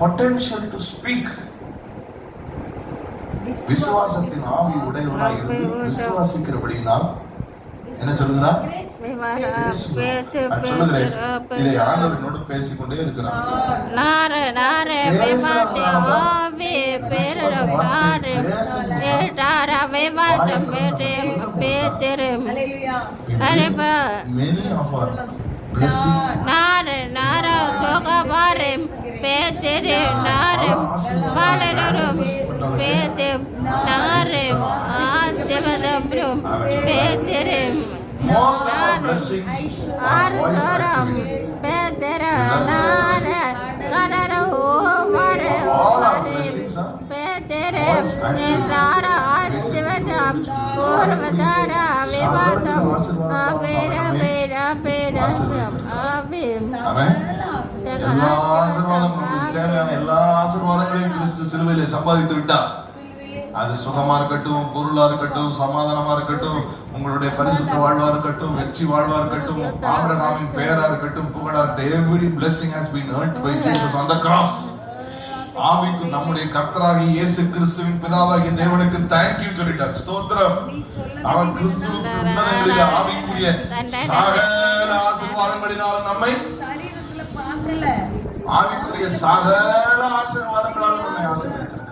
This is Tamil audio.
potential to speak. விசுவாசத்தின் ஆவி உடையவனாய் இருந்து விசுவாசிக்கிறபடியினால் என்ன சொல்லுகிறார்? சொல்லுகிறேன், இதை ஆண்டவரோடு பேசிக்கொண்டே இருக்கிறார். Many of our blessing most of our blessings are voice activated. All our blessings are voice எல்லா ஆசீர்வாதங்களையும் கிறிஸ்து சிலுவையிலே சம்பாதித்து விட்டார். அது சுகமா இருக்கட்டும், பொருளா இருக்கட்டும், சமாதானமா இருக்கட்டும், உங்களுடைய பரிசுத்த வாழ்வா இருக்கட்டும், வெற்றி வாழ்வா இருக்கட்டும், ஆபிரகாமின் பெயரா இருக்கட்டும், புகழா இருக்கட்டும், every blessing has been earned by Jesus on the cross. ஆவிக்கு நம்முடைய கர்த்தராகிய இயேசு கிறிஸ்துவின் பிதாவாகிய தேவனுக்கு thank you சொல்லிட்டார். ஸ்தோத்திரம். அவர் கிறிஸ்துவுக்கு உன்னதங்களிலே ஆவிக்குரிய சகல ஆசீர்வாதங்களினாலும் நம்மை சரீரத்துல பார்க்கல, ஆவிக்குரிய சகல ஆசீர்வாதங்களாலும் நம்மை ஆசீர்வதித்தார்.